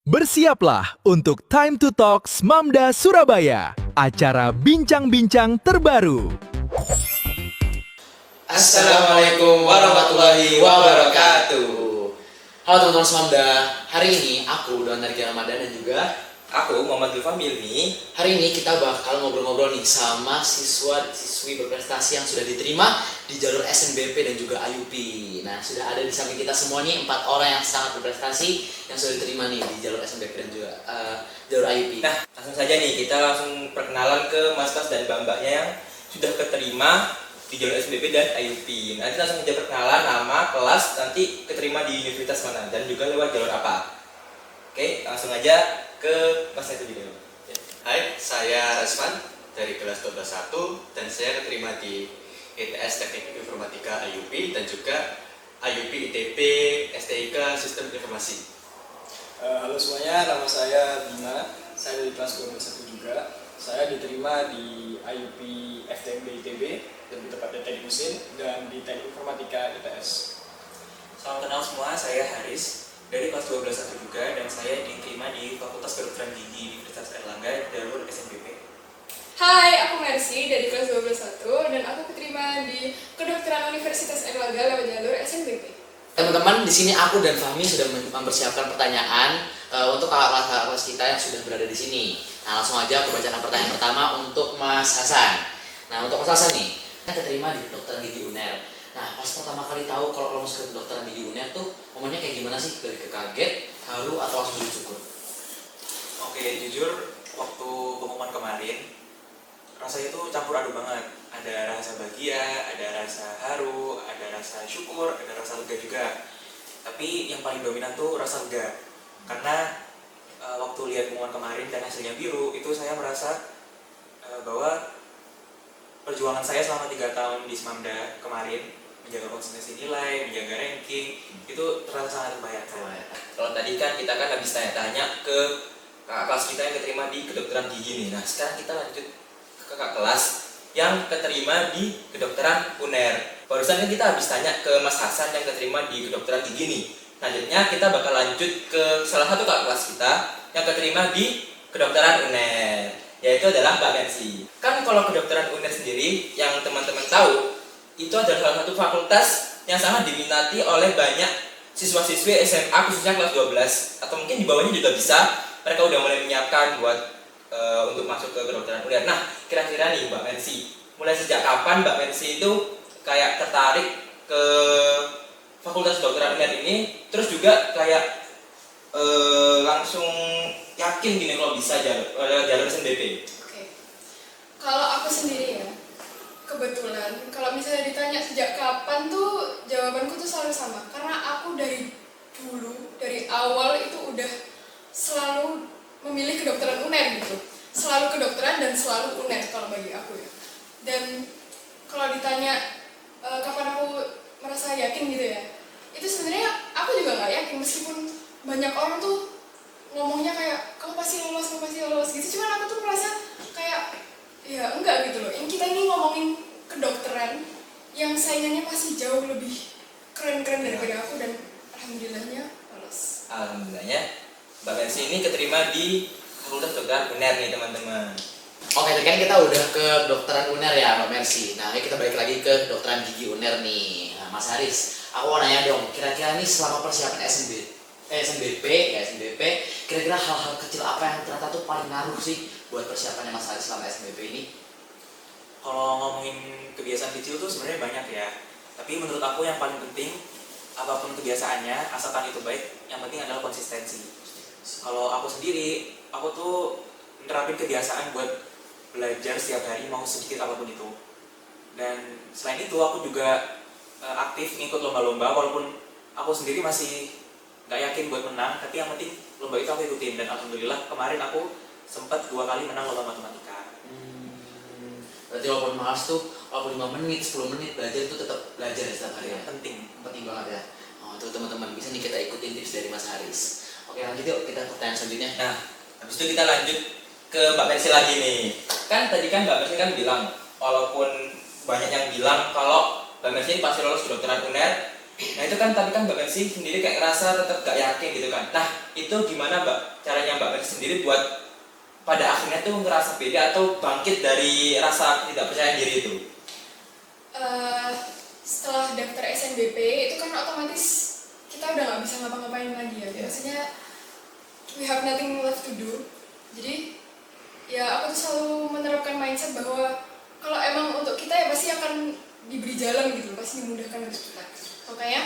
Bersiaplah untuk Time to Talks Mamda Surabaya, acara bincang-bincang terbaru. Assalamualaikum warahmatullahi wabarakatuh. Halo teman-teman Semamda, hari ini aku Don Nargi Ramadan dan juga Aku Muhammad Zulfam Ilmi. hari ini kita bakal ngobrol-ngobrol nih sama siswa-siswi berprestasi yang sudah diterima di jalur SNBP dan juga IUP. Nah, sudah ada di samping kita semua nih 4 orang yang sangat berprestasi yang sudah diterima nih di jalur SNBP dan juga jalur IUP. Nah, langsung saja nih kita langsung perkenalan ke mas-mas dan mbak-mbaknya yang sudah keterima di jalur SNBP dan IUP. Nanti langsung aja perkenalan nama, kelas, nanti keterima di universitas mana dan juga lewat jalur apa. Oke, langsung aja ke masnya itu dulu. Hai, saya Rasman dari kelas 12.1 dan saya keterima di ITS Teknik Informatika IUP dan juga IUP ITB STIK Sistem Informasi. Halo semuanya, nama saya Bima. Saya dari kelas 12.1 juga. Saya diterima di IUP FTMB ITB, lebih tepatnya Teknik Mesin, dan di Teknik Informatika ITS. Salam kenal semua, saya Haris dari kelas 12.1 juga dan saya diterima di Fakultas Kedokteran Gigi Universitas Airlangga jalur SNBP. Hai, aku Mercy dari kelas 12.1 dan aku keterima di Kedokteran Universitas Airlangga lewat jalur SNBP. Teman-teman, di sini aku dan Fahmi sudah mempersiapkan pertanyaan untuk kakak kelas kita yang sudah berada di sini. Nah, langsung aja aku bacakan pertanyaan pertama untuk Mas Hasan. Nah, untuk Mas Hasan nih, kan keterima di Kedokteran Gigi UNER. Nah, pas pertama kali tahu kalau lo masuk ke Kedokteran Gigi UNER tuh momennya kayak gimana sih? Dari kaget, haru, atau langsung bersyukur? Oke, jujur waktu pengumuman kemarin rasanya itu campur aduk banget. Ada rasa bahagia, ada rasa haru, ada rasa syukur, ada rasa lega juga. Tapi yang paling dominan tuh rasa lega. Karena waktu lihat pengumuman kemarin dan hasilnya biru, itu saya merasa bahwa perjuangan saya selama 3 tahun di Semamda kemarin, menjaga konsistensi nilai, menjaga ranking, itu terasa sangat membahayakan. Kalau tadi kan kita kan habis tanya-tanya ke kakak kelas kita yang keterima di kedokteran gigi nih. Nah, sekarang kita lanjut ke kakak kelas yang keterima di kedokteran UNER. Barusan kan kita habis tanya ke Mas Hasan yang keterima di kedokteran gigi nih. Selanjutnya kita bakal lanjut ke salah satu kakak kelas kita yang keterima di kedokteran UNER, yaitu adalah Mbak Mercy. Kan kalau kedokteran UNER sendiri yang teman-teman tahu, itu adalah salah satu fakultas yang sangat diminati oleh banyak siswa-siswi SMA khususnya kelas 12 atau mungkin di bawahnya juga bisa. Mereka udah mulai menyiapkan buat untuk masuk ke kedokteran UNER. Nah, kira-kira nih Mbak Mercy, mulai sejak kapan Mbak Mercy itu kayak tertarik ke fakultas kedokteran UNER ini, terus juga kayak langsung yakin gini kalau bisa jalur SNBP? Oke. Kalau aku sendiri ya, kebetulan kalau misalnya ditanya sejak kapan tuh jawabanku tuh selalu sama. Karena aku dari dulu, dari awal itu udah selalu memilih kedokteran UNER gitu. Selalu kedokteran dan selalu UNER kalau bagi aku ya. Dan kalau ditanya kapan aku merasa yakin gitu ya, itu sebenarnya aku juga nggak yakin meskipun banyak orang tuh ngomongnya kayak kamu pasti lolos gitu. Cuman aku tuh merasa kayak ya enggak gitu loh. Yang kita ini ngomongin kedokteran yang saingannya pasti jauh lebih keren-keren daripada aku dan alhamdulillahnya lolos. Alhamdulillahnya Mbak Mercy ini keterima di Fakultas Kedokteran UNER nih teman-teman. Oke, tadi kan kita udah ke kedokteran UNER ya Mbak Mercy. Nah, ini kita balik lagi ke kedokteran gigi UNER nih. Nah, Mas Haris, aku mau nanya dong, kira-kira nih selama persiapan SNBP, kira-kira hal-hal kecil apa yang ternyata tuh paling ngaruh sih buat persiapannya Mas Haris selama SNBP ini? Kalau ngomongin kebiasaan kecil tuh sebenarnya banyak ya. Tapi menurut aku yang paling penting, apapun kebiasaannya, asalkan itu baik, yang penting adalah konsistensi. Kalau aku sendiri, aku tuh menerapin kebiasaan buat belajar setiap hari mau sedikit apapun itu. Dan selain itu aku juga aktif ngikut lomba-lomba, walaupun aku sendiri masih nggak yakin buat menang, tapi yang penting lomba itu aku ikutin. Dan alhamdulillah kemarin aku sempat 2 kali menang lomba matematika. Berarti walaupun malas tuh, walaupun 5 menit, 10 menit belajar itu tetap belajar ya setiap hari ya? Penting banget ya. Oh, tuh teman-teman, bisa nih kita ikutin tips dari Mas Haris. Oke, lanjut yuk kita ke pertanyaan selanjutnya. Nah, habis itu kita lanjut ke Mbak Mercy lagi nih. Kan tadi kan Mbak Mercy kan bilang, walaupun banyak yang bilang kalau Mbak Mercy ini pasti lolos kedokteran UNER, Nah itu kan tadi kan Mbak Mercy sendiri kayak ngerasa tetap gak yakin gitu kan. Nah itu gimana Mbak caranya Mbak Mel sendiri buat pada akhirnya tuh ngerasa beda atau bangkit dari rasa tidak percaya diri itu? Setelah daftar SNBP itu kan otomatis kita udah nggak bisa ngapa-ngapain lagi ya. Maksudnya we have nothing left to do. Jadi ya aku tuh selalu menerapkan mindset bahwa kalau emang untuk kita ya pasti akan diberi jalan gitu, pasti dimudahkan untuk kita. Makanya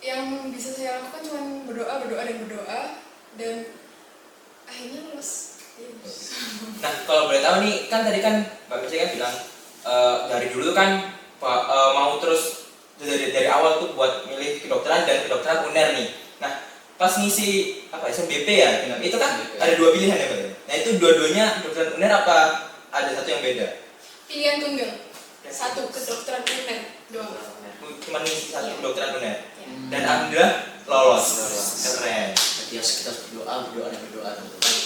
yang bisa saya lakukan cuma berdoa dan akhirnya lulus. Nah, kalau boleh tahu nih, kan tadi kan Mbak Mici kan bilang dari dulu kan mau terus dari awal tuh buat milih kedokteran dan kedokteran UNER nih. Nah, pas ngisi SNBP ya, itu kan ada dua pilihan ya Mbak. Nah, itu dua-duanya kedokteran UNER apa ada satu yang beda? Pilihan tunggal. Satu kedokteran UNER doang. Cuma ngisi satu kedokteran UNER. Ya. Dan alhamdulillah lolos. Keren. Jadi kita harus berdoa teman-teman.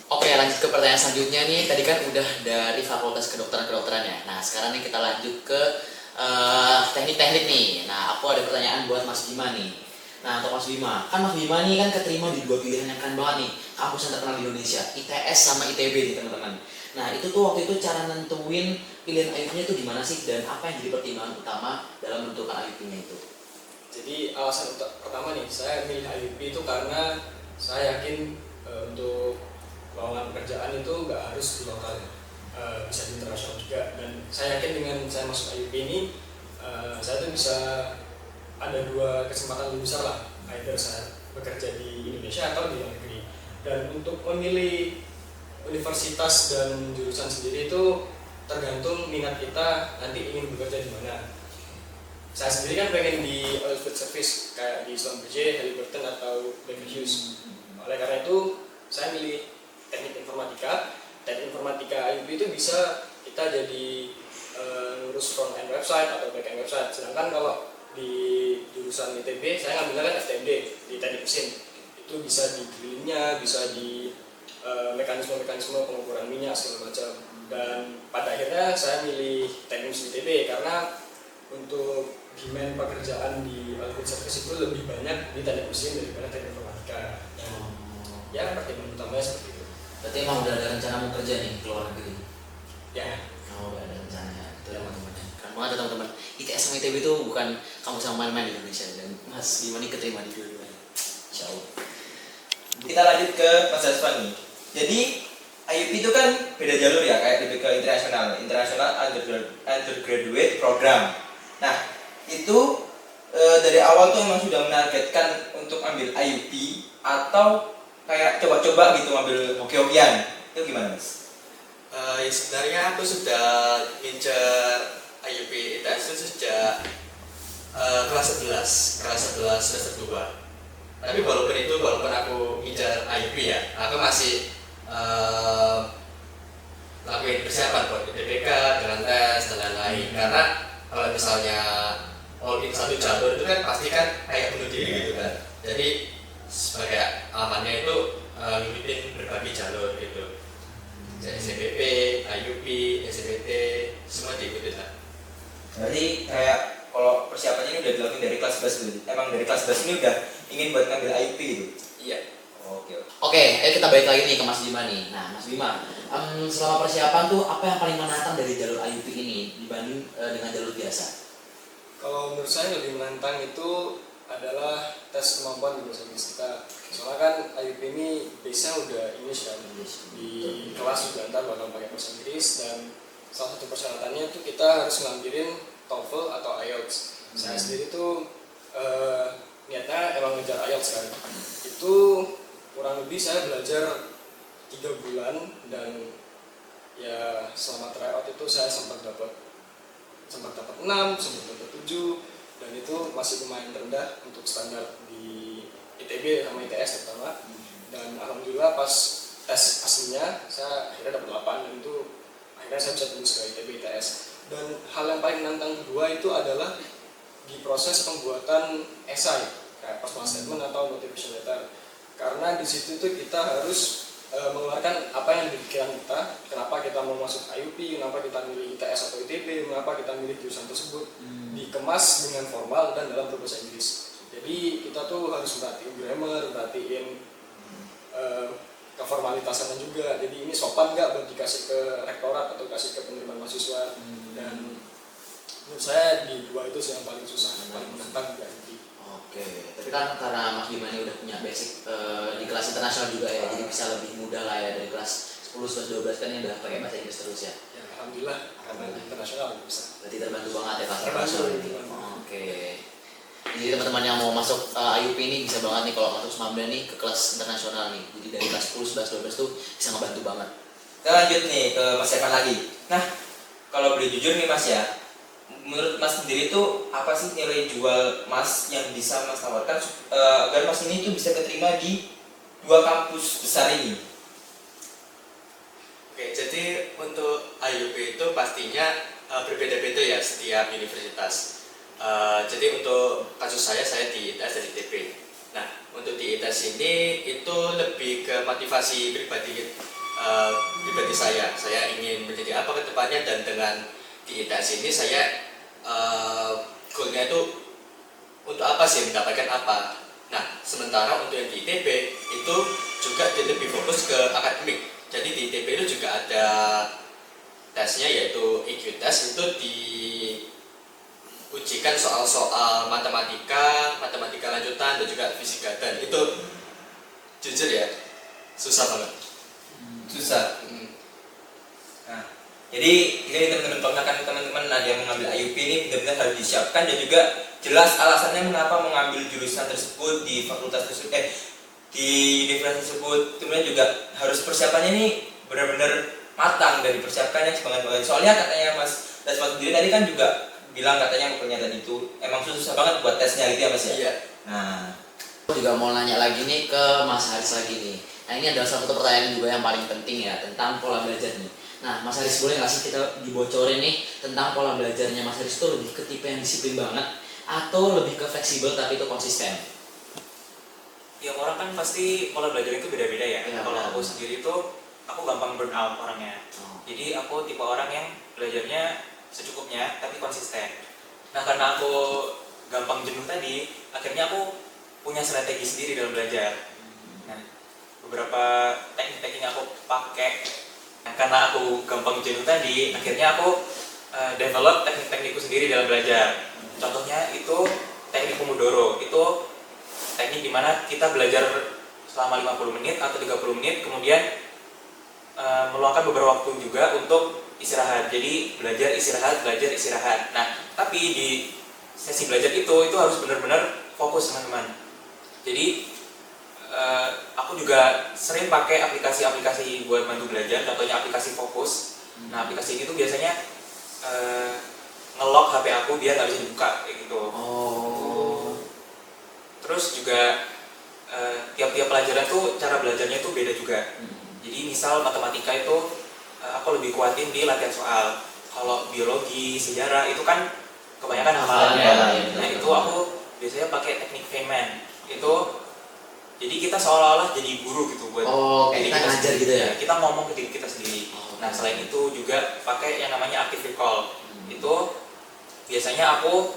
Oke, lanjut ke pertanyaan selanjutnya nih. Tadi kan udah dari fakultas kedokteran ya. Nah, sekarang nih kita lanjut ke teknik-teknik nih. Nah, aku ada pertanyaan buat Mas Bima nih. Nah, untuk Mas Bima, kan Mas Bima nih kan keterima di dua pilihan yang keren banget nih, kampus yang terkenal di Indonesia, ITS sama ITB nih teman-teman. Nah, itu tuh waktu itu cara nentuin pilihan IUP-nya itu gimana sih, dan apa yang jadi pertimbangan utama dalam menentukan IUP-nya itu? Jadi alasan pertama nih, saya milih IUP itu karena saya yakin untuk lowongan pekerjaan itu nggak harus di lokal ya, bisa di internasional juga. Dan saya yakin dengan saya masuk IUP ini, saya tuh bisa ada dua kesempatan lebih besar lah, either saya bekerja di Indonesia atau di luar negeri. Dan untuk memilih universitas dan jurusan sendiri itu tergantung minat kita nanti ingin bekerja di mana. Saya sendiri kan pengen di oil field service kayak di Schlumberger, Halliburton atau Baker Hughes. Oleh karena itu saya milih teknik informatika. Teknik informatika IUP itu bisa kita jadi ngurus front end website atau back end website. Sedangkan kalau di jurusan ITB saya ngambilnya kan FTMD di teknik mesin. Itu bisa di drillingnya, bisa di mekanisme pengukuran minyak segala macam. Dan pada akhirnya saya milih teknik mesin ITB karena untuk demand pekerjaan di oil field service itu lebih banyak di teknik mesin daripada teknik informatika. Ya pertimbangan utamanya seperti itu. Berarti emang udah ada rencana mau kerja nih ke luar negeri? Ya. Oh, udah ada rencananya. Itu teman-teman. Kan ada teman-teman. ITS sama ITB itu bukan kamu sama main-main di Indonesia, dan Mas Bima nih keterima di dua-duanya. Jauh. Kita lanjut ke Mas Hasvan nih. Jadi IUP itu kan beda jalur ya, kayak lebih ke internasional undergraduate program. Nah, itu dari awal tuh emang sudah menargetkan untuk ambil IUP atau kayak coba-coba gitu ambil hoki-hokian? Itu gimana Mas? Ya sebenarnya aku sudah ngincer IUP ITS itu sejak kelas 11 semester 2. Tapi walaupun aku ngincer IUP ya, aku masih lakuin persiapan buat UTBK dengan tes dan lain-lain. Karena kalau misalnya all in satu jalur itu kan pasti kan kayak bunuh diri gitu kan. Jadi sebagai amannya itu ngikutin berbagai jalur gitu. SNBP, IUP, SNBT, semua diikutin lah. Berarti kayak kalau persiapannya ini udah dilakuin dari kelas 11 dulu. Emang dari kelas 11 ini udah ingin buat ngambil IUP gitu? Iya. Oke, kita balik lagi nih ke Mas Bima nih. Nah, Mas Bima, selama persiapan tuh apa yang paling menantang dari jalur IUP ini dibanding dengan jalur biasa? Kalau menurut saya lebih menantang itu adalah tes kemampuan di bahasa Inggris kita. Soalnya kan IUP ini base-nya udah English kan. Di kelas juga ntar bakal pakai bahasa Inggris, dan salah satu persyaratannya itu kita harus ngambilin TOEFL atau IELTS. Saya sendiri tuh niatnya emang ngejar IELTS kan. Itu kurang lebih saya belajar 3 bulan, dan ya selama tryout itu saya sempat dapat 6, sempat dapat 7, dan itu masih lumayan rendah untuk standar di ITB sama ITS terutama. Dan alhamdulillah pas tes aslinya saya akhirnya dapat 8, dan itu akhirnya saya bisa tembus ke ITB ITS. Dan hal yang paling menantang kedua itu adalah di proses pembuatan esai kayak personal statement atau motivation letter. Karena di situ tuh kita harus mengeluarkan apa yang di pikiran kita, kenapa kita mau masuk IUP, kenapa kita milih ITS atau ITB, kenapa kita milih jurusan tersebut, dikemas dengan formal dan dalam berbahasa Inggris. Jadi kita tuh harus merhatiin grammar, merhatiin keformalitasannya juga. Jadi ini sopan nggak buat dikasih ke rektorat atau kasih ke penerimaan mahasiswa. Dan menurut saya di dua itu sih yang paling susah, yang paling menantang juga. Oke, tapi kan karena Mas Bima ini udah punya basic di kelas internasional juga ya, jadi bisa lebih mudah lah ya dari kelas 10, 11, 12 kan yang udah pakai bahasa Inggris terus ya. Ya, alhamdulillah karena di internasional bisa. Berarti terbantu banget ya kelas Terbantu, internasional ini. terbantu. Oke. Jadi teman-teman yang mau masuk IUP ini bisa banget nih kalau masuk Smamda nih ke kelas internasional nih. Jadi dari kelas 10, 11, 12 tuh bisa ngebantu banget. Kita lanjut nih ke Mas Evan lagi. Nah, kalau boleh jujur nih Mas ya, menurut Mas sendiri tuh apa sih nilai jual Mas yang bisa Mas tawarkan agar Mas ini tuh bisa keterima di dua kampus besar ini? Oke, jadi untuk IUP itu pastinya berbeda-beda ya setiap universitas. Jadi untuk kasus saya di ITS dari ITB. Nah, untuk di ITS ini itu lebih ke motivasi pribadi saya. Saya ingin menjadi apa ke depannya, dan dengan di ITS ini saya goalnya itu untuk apa sih, mendapatkan apa. Nah, sementara untuk yang di ITB itu juga dia lebih fokus ke akademik. Jadi di ITB itu juga ada tesnya, yaitu EQ test. Itu diujikan soal-soal matematika lanjutan, dan juga fisika. Dan itu jujur ya susah banget. Susah. Nah, jadi ini teman-teman ada yang mengambil IUP ini benar-benar harus disiapkan, dan juga jelas alasannya mengapa mengambil jurusan tersebut di fakultas tersebut, di universitas tersebut. Kemudian juga harus persiapannya ini benar-benar matang dan dipersiapkan yang sebanget-banget. Soalnya katanya Mas Resman sendiri tadi kan juga bilang katanya pernyataan itu emang susah banget buat tesnya gitu ya Mas ya. Iya. Nah, Aku juga mau nanya lagi nih ke Mas Haris lagi nih. Nah ini adalah salah satu pertanyaan juga yang paling penting ya tentang pola belajar nih. Nah Mas Haris, boleh nggak sih kita dibocorin nih tentang pola belajarnya Mas Haris itu lebih ke tipe yang disiplin banget atau lebih ke fleksibel tapi itu konsisten? Tiap orang kan pasti pola belajar itu beda-beda ya. Iya, Kalau benar. aku sendiri tuh aku gampang burn out orangnya. Oh. Jadi aku tipe orang yang belajarnya secukupnya tapi konsisten. Nah, karena aku gampang jenuh tadi, akhirnya aku punya strategi sendiri dalam belajar. Nah, beberapa teknik-teknik yang aku pakai. Nah, karena aku gampang jenuh tadi, akhirnya aku develop teknik-teknikku sendiri dalam belajar. Contohnya itu teknik Pomodoro. Itu teknik dimana kita belajar selama 50 menit atau 30 menit, kemudian meluangkan beberapa waktu juga untuk istirahat. Jadi belajar istirahat. Nah, tapi di sesi belajar itu harus benar-benar fokus teman-teman. Jadi aku juga sering pakai aplikasi-aplikasi buat bantu belajar. Contohnya aplikasi Fokus. Nah, aplikasi ini tuh biasanya nge-lock HP aku biar nggak bisa dibuka kayak gitu. Oh. Terus juga tiap-tiap pelajaran tuh cara belajarnya tuh beda juga. Jadi misal matematika itu aku lebih kuatin di latihan soal. Kalau biologi, sejarah itu kan kebanyakan hafalan ya. Nah, itu aku biasanya pakai teknik Feynman. Itu jadi kita seolah-olah jadi guru gitu buat Kayak kita ngajar sendiri. gitu ya? Kita ngomong ke diri kita sendiri. Nah, selain itu juga pakai yang namanya active recall. Itu biasanya aku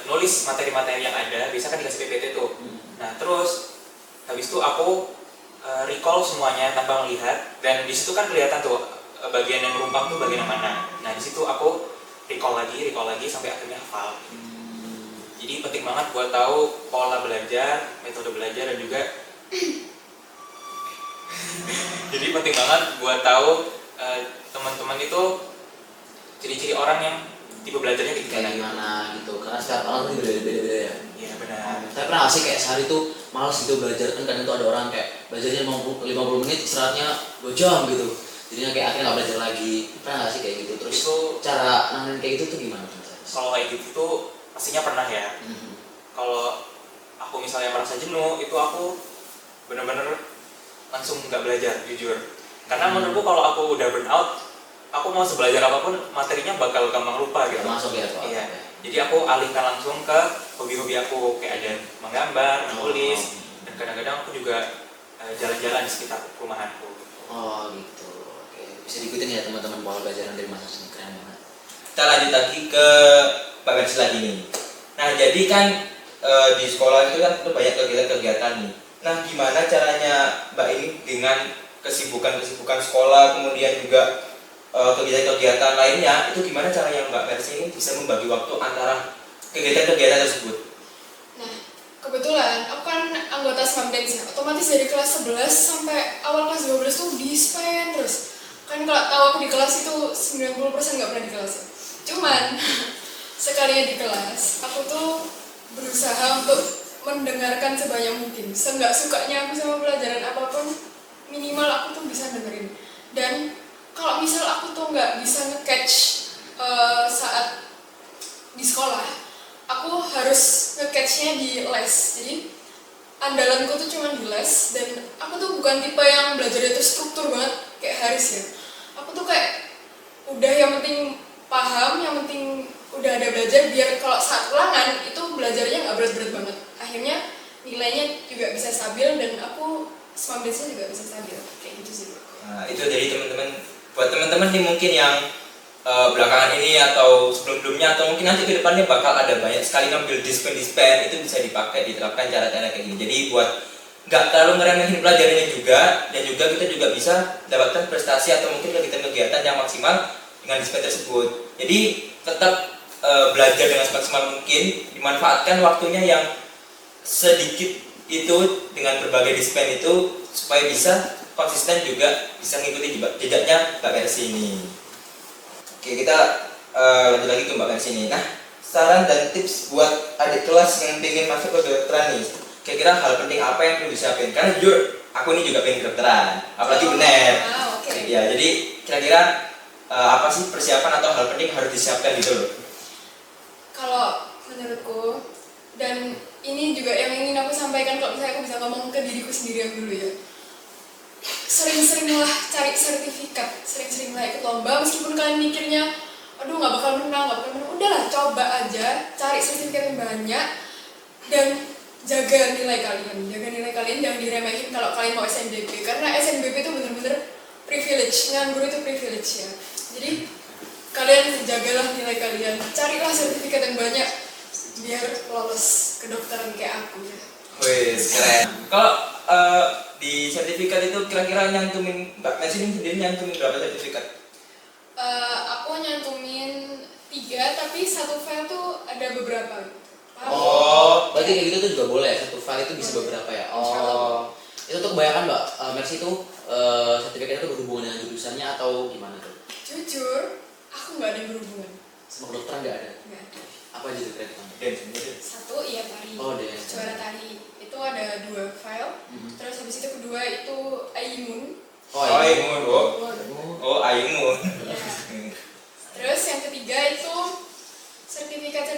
nulis materi-materi yang ada, biasa kan dikasih PPT tuh. Nah, terus habis itu aku recall semuanya tanpa melihat, dan di situ kan kelihatan tuh bagian yang merumpang tuh bagian yang mana. Nah, di situ aku recall lagi sampai akhirnya hafal. Jadi penting banget buat tahu pola belajar, metode belajar, dan juga jadi penting banget buat tahu teman-teman itu ciri-ciri orang yang tipe belajarnya kayak gimana gitu, karena setiap orang tuh beda-beda ya. Iya benar. Tapi pernah nggak sih kayak sehari tuh males gitu belajar, kan kadang tuh ada orang kayak belajarnya 50 menit, istirahatnya 2 jam gitu, jadinya kayak akhirnya nggak belajar lagi. Pernah nggak sih kayak gitu? Terus Itu cara nanganin kayak gitu tuh gimana? kalau kayak gitu tuh pastinya pernah ya. Kalau aku misalnya merasa jenuh, itu aku bener-bener langsung nggak belajar, jujur. Karena menurutku kalau aku udah burn out, aku mau sebelajar apapun materinya bakal gampang lupa gitu. Masuk ya soal. Iya. Jadi aku alihkan langsung ke hobi-hobi aku, kayak ada menggambar, menulis, dan kadang-kadang aku juga jalan-jalan di sekitar perumahanku. Oh gitu. Oke, bisa diikutin ya teman-teman pola belajaran dari Mas Haris, keren banget. kita lanjut lagi ke Pak Garis lagi nih. Nah, jadi kan di sekolah itu kan banyak kegiatan-kegiatan nih. Nah, gimana caranya Mbak ini dengan kesibukan sekolah, kemudian juga kegiatan-kegiatan lainnya, itu gimana caranya Mbak Mercy ini bisa membagi waktu antara kegiatan-kegiatan tersebut? Nah, kebetulan aku kan anggota Smamdens ya, otomatis dari kelas 11 sampai awal kelas 12 tuh dispen terus. Kan kalau tahu aku di kelas itu 90% nggak pernah di kelas ya. Cuman sekalinya di kelas, aku tuh berusaha untuk mendengarkan sebanyak mungkin. Seenggak sukanya aku sama pelajaran apapun, minimal aku tuh bisa dengerin. Dan kalau misal aku tuh nggak bisa nge-catch saat di sekolah, aku harus nge-catch-nya di les. Jadi andalanku tuh cuma di les, dan aku tuh bukan tipe yang belajarnya tuh struktur banget kayak Haris ya. Aku tuh kayak udah yang penting paham, yang penting udah ada belajar, biar kalau saat ulangan itu belajarnya nggak berat-berat banget. Akhirnya nilainya juga bisa stabil dan aku Smamdensnya juga bisa stabil kayak gitu sih. Nah, itu dari teman-teman, buat teman-teman nih mungkin yang belakangan ini atau sebelum-sebelumnya atau mungkin nanti ke depannya bakal ada banyak sekali ngambil dispen, itu bisa dipakai, diterapkan cara-cara kayak gini. Jadi buat nggak terlalu ngeremehin pelajarannya juga, dan juga kita juga bisa dapatkan prestasi atau mungkin kegiatan-kegiatan yang maksimal dengan dispen tersebut. Jadi tetap belajar dengan semaksimal mungkin, dimanfaatkan waktunya yang sedikit itu dengan berbagai dispen itu supaya bisa konsisten juga bisa mengikuti jejaknya Mbak Mercy ini. Oke, kita lanjut lagi ke Mbak Mercy ini. Nah, saran dan tips buat adik kelas yang pengen masuk ke kedokteran nih, kira-kira hal penting apa yang perlu disiapin? Karena jujur, aku ini juga pengen kedokteran, apalagi bener. Okay. Ya, jadi kira-kira apa sih persiapan atau hal penting harus disiapkan gitu loh? Kalau menurutku, dan ini juga yang ingin aku sampaikan kalau misalnya aku bisa ngomong ke diriku sendiri yang dulu ya, sering-seringlah cari sertifikat, sering-seringlah ikut lomba, meskipun kalian mikirnya aduh nggak bakal menang, udahlah coba aja, cari sertifikat yang banyak dan jaga nilai kalian, jangan diremehin kalau kalian mau SNBP, karena SNBP itu bener-bener privilege, nganggur itu privilege ya. Jadi kalian jagalah nilai kalian, carilah sertifikat yang banyak biar lolos kedokteran kayak aku ya. Wih, keren. Kalau di sertifikat itu kira-kira nyantumin Mbak Mercy ini sendiri nyantumin berapa sertifikat? Aku nyantumin 3, tapi satu file tuh ada beberapa. Paham? Oh, berarti kayak gitu tuh juga boleh ya? Satu file itu bisa beberapa ya? Insyaallah. Oh, itu tuh kebanyakan Mbak Mercy itu sertifikatnya tuh berhubungan dengan jurusannya atau gimana tuh? Jujur, aku nggak ada yang berhubungan. Sama kedokteran nggak ada? Nggak ada. Apa aja tuh kredit kamu? Satu iya tari, Oh, dance. juara tari itu ada 2 file. Terus habis itu kedua itu Aimun. Aimun, Aimun. Ya. Terus yang ketiga itu sertifikat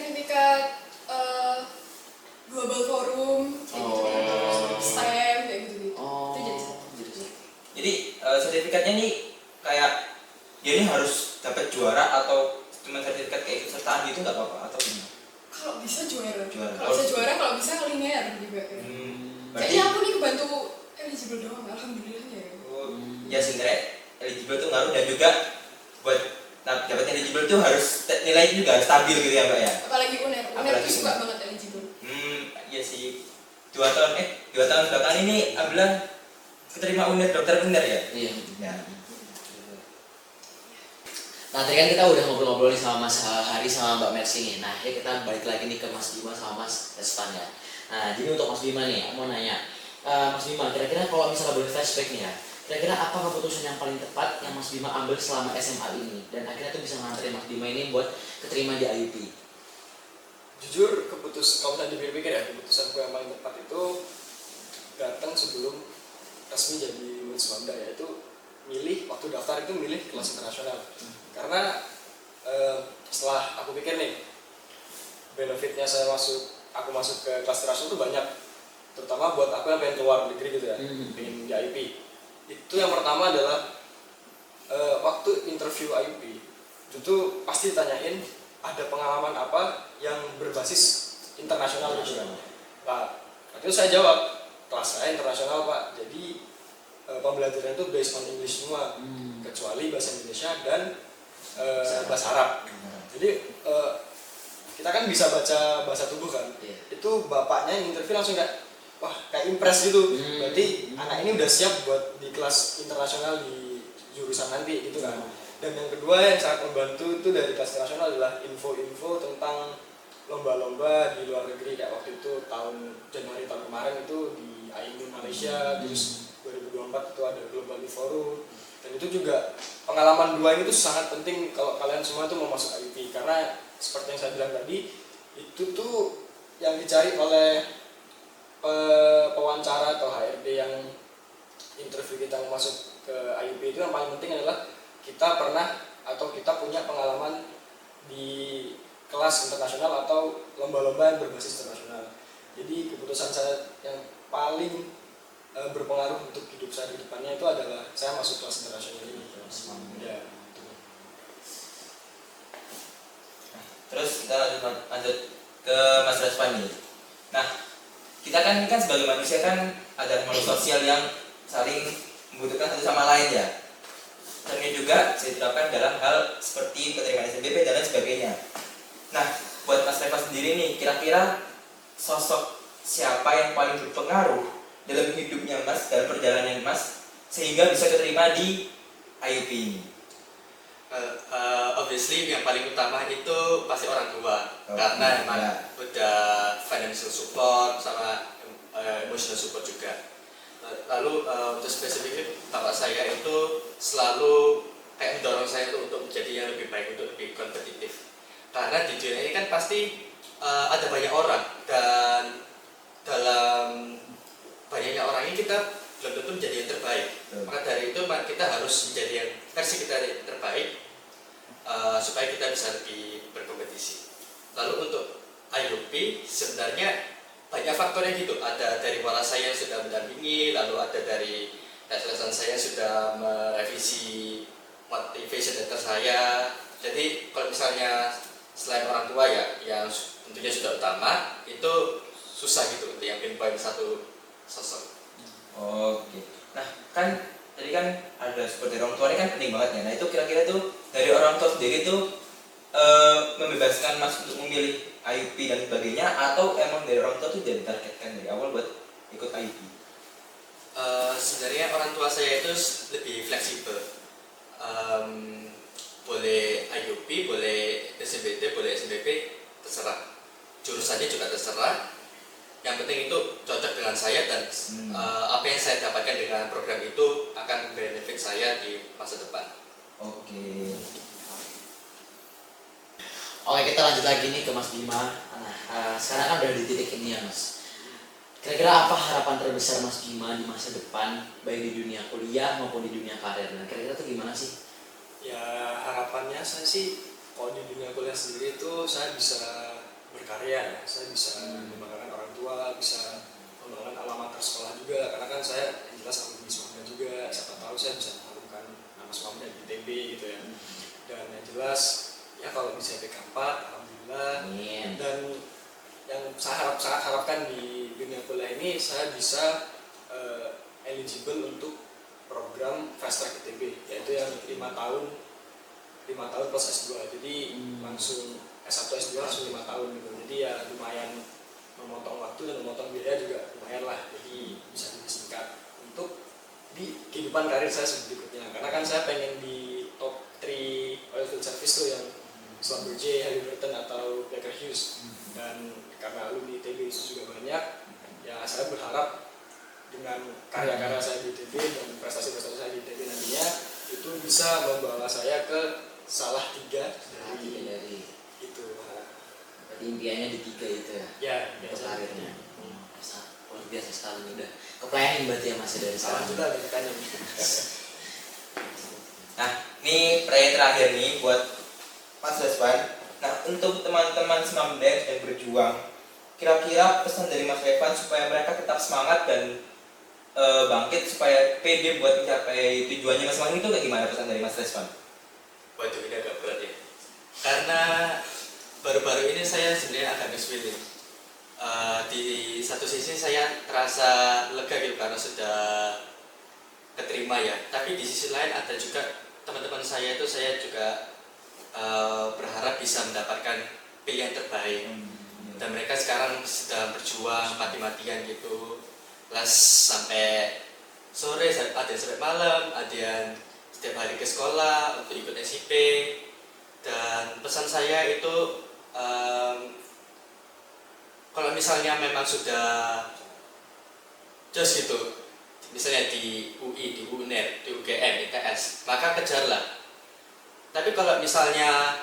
global forum, kayak gitu, STEM kayak gitu. Oh, Itu jadi satu. Jadi sertifikatnya nih kayak dia ini harus dapat juara atau cuma sertifikat kayak kesertaan gitu nggak apa-apa atau gimana? Kalau bisa juara. Juara. Kalau bisa juara, kalau bisa linear juga. Jadi aku nih kebantu eligible doang, alhamdulillah ya. Ya sebenarnya eligible tuh ngaruh, dan juga buat dapat eligible tuh harus nilainya juga harus stabil gitu ya Mbak ya. Apalagi UNER Apalagi tuh suka UNER. banget eligible. Iya sih. 2 tahun belakangan ini alhamdulillah keterima UNER, dokter UNER ya. Iya. Ya. Nah, tadi kan kita udah ngobrol-ngobrol nih sama Mas Hari sama Mbak Mercy nih. Nah, ya kita balik lagi nih ke Mas Bima sama Mas Resvan ya. Nah, jadi untuk Mas Bima nih, aku mau nanya, Mas Bima, kira-kira kalau misalnya boleh flashback nih ya, kira-kira apa keputusan yang paling tepat yang Mas Bima ambil selama SMA ini, dan akhirnya tuh bisa nganterin Mas Bima ini buat keterima di IUP? Jujur, kalau misalnya dipikir-pikir ya, keputusanku yang paling tepat itu datang sebelum resmi jadi murid Smamda, yaitu milih, waktu daftar itu milih kelas internasional. Karena setelah aku pikir nih, benefitnya aku masuk ke kelas internasional itu banyak, terutama buat aku yang pengen keluar negeri gitu ya, pengen di IUP. Itu yang pertama adalah waktu interview IUP itu pasti ditanyain ada pengalaman apa yang berbasis internasional gitu kan. Nah, waktu itu saya jawab, kelas saya internasional Pak, jadi pembelajaran itu based on English semua, kecuali bahasa Indonesia dan bahasa Arab. Jadi kita kan bisa baca bahasa tubuh kan. Itu bapaknya yang interview langsung kayak, wah kayak impress gitu. Hmm. Berarti anak ini udah siap buat di kelas internasional di jurusan nanti gitu kan. Dan yang kedua yang sangat membantu itu dari kelas internasional adalah info-info tentang lomba-lomba di luar negeri. Kayak waktu itu tahun Januari tahun kemarin itu di IMU Malaysia, terus 2024 itu ada Global Youth Forum. Dan itu juga pengalaman dua ini tuh sangat penting kalau kalian semua tuh mau masuk IUP, karena seperti yang saya bilang tadi, itu tuh yang dicari oleh pewawancara atau HRD yang interview kita mau masuk ke IUP itu yang paling penting adalah kita pernah atau kita punya pengalaman di kelas internasional atau lomba-lomba yang berbasis internasional. Jadi keputusan saya yang paling berpengaruh untuk hidup saya di depannya itu adalah saya masuk kelas internasional ini. Ya. Terus kita lanjut ke Mas Raspan nih. Nah, kita kan sebagai manusia kan ada makhluk sosial yang saling membutuhkan satu sama lain ya. Dan ini juga saya terapkan dalam hal seperti penerimaan SNBP dan lain sebagainya. Nah, buat Mas Reva sendiri nih, kira-kira sosok siapa yang paling berpengaruh dalam hidupnya Mas, dalam perjalanan Mas, sehingga bisa keterima di IUP ini? Obviously yang paling utama itu pasti orang tua, karena emang udah financial support sama emotional support juga. Lalu untuk spesifik bapak saya itu selalu kayak mendorong saya untuk menjadi yang lebih baik, untuk lebih kompetitif. Karena di dunia ini kan pasti ada banyak orang, dan dalam banyaknya orang ini kita belum tentu menjadi yang terbaik. Maka dari itu kita harus menjadi yang versi kita yang terbaik, supaya kita bisa lebih berkompetisi. Lalu untuk IUP sebenarnya banyak faktornya gitu. Ada dari wala saya yang sudah mendampingi, lalu ada dari lesson saya sudah merevisi motivation letter saya. Jadi kalau misalnya selain orang tua ya, yang tentunya sudah utama, itu susah gitu untuk yang pinpoint satu sosok. Oke. Nah, kan tadi kan ada seperti orang tua ini kan penting banget ya. Nah, itu kira-kira tuh dari orang tua sendiri tuh membebaskan Mas untuk memilih IUP dan sebagainya, atau emang dari orang tua tuh jadi targetkan dari awal buat ikut IUP? Sebenarnya orang tua saya itu lebih fleksibel. Boleh IUP, boleh SNBT, boleh SNBP, terserah. Jurusannya juga terserah. Yang penting itu cocok dengan saya, dan apa yang saya dapatkan dengan program itu akan benefit saya di masa depan. Oke. Oke, kita lanjut lagi nih ke Mas Bima. Nah, sekarang kan udah di titik ini ya Mas. Kira-kira apa harapan terbesar Mas Bima di masa depan, baik di dunia kuliah maupun di dunia karir? Nah, kira-kira tuh gimana sih? Ya harapannya saya sih kalau di dunia kuliah sendiri itu saya bisa berkarya ya, saya bisa membanggakan orang tua, bisa membanggakan alma mater sekolah juga, karena kan saya yang jelas alumni Swamda juga, siapa tahu saya bisa mengharumkan nama Swamda di ITB gitu ya. Dan yang jelas ya kalau bisa IPK 4, alhamdulillah. Amin. Dan yang saya sangat harapkan di dunia kuliah ini saya bisa eligible untuk program fast track ITB, yaitu yang 5 tahun plus S2, jadi langsung S1 S2 langsung 5 tahun gitu. Jadi ya lumayan memotong waktu dan memotong biaya juga lumayan lah, jadi bisa disingkat untuk di kehidupan karir saya berikutnya. Karena kan saya pengen di top 3 oilfield service tuh yang Schlumberger, Halliburton atau Baker Hughes. Dan karena alumni ITB itu juga banyak, ya saya berharap dengan karya-karya saya di ITB dan prestasi-prestasi saya di ITB nantinya itu bisa membawa saya ke salah 3 dari itu. Berarti impiannya di 3 itu ya? Ya, Untuk biasa. karirnya. Luar biasa sekali, udah keplanin berarti ya masih dari Salah sekarang. juga ditanya. Nah, ini pertanyaan terakhir nih buat Mas Reswan. Nah, untuk teman-teman Smamdev yang berjuang, kira-kira pesan dari Mas Reswan supaya mereka tetap semangat dan bangkit supaya pede buat mencapai tujuannya masing-masing itu kayak gimana pesan dari Mas Reswan? Waduh, ini agak berat ya. Karena baru-baru ini saya sebenarnya agak mixed feeling. Di satu sisi saya terasa lega gitu karena sudah keterima ya. Tapi di sisi lain ada juga teman-teman saya itu, saya juga berharap bisa mendapatkan pilihan terbaik. Dan mereka sekarang sedang berjuang mati-matian gitu. kelas sampai sore, ada yang sampai malam, ada yang setiap hari ke sekolah untuk ikut SIP. Dan pesan saya itu kalau misalnya memang sudah jos gitu, misalnya di UI, di UNER, di UGM, ITS, maka kejarlah. Tapi kalau misalnya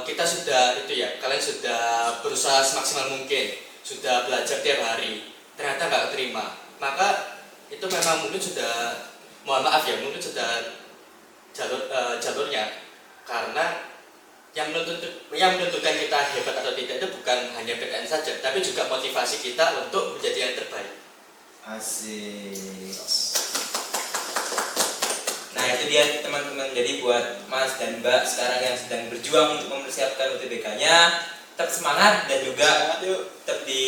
kita sudah itu ya, kalian sudah berusaha semaksimal mungkin, sudah belajar tiap hari, ternyata nggak terima, maka itu memang mungkin sudah, mohon maaf ya, mungkin sudah jalurnya. Karena yang menentukan kita hebat atau tidak itu bukan hanya PTN saja, tapi juga motivasi kita untuk menjadi yang terbaik. Asik. Nah itu dia teman-teman, jadi buat Mas dan Mbak sekarang yang sedang berjuang untuk mempersiapkan UTBK-nya, tetap semangat dan juga tetap di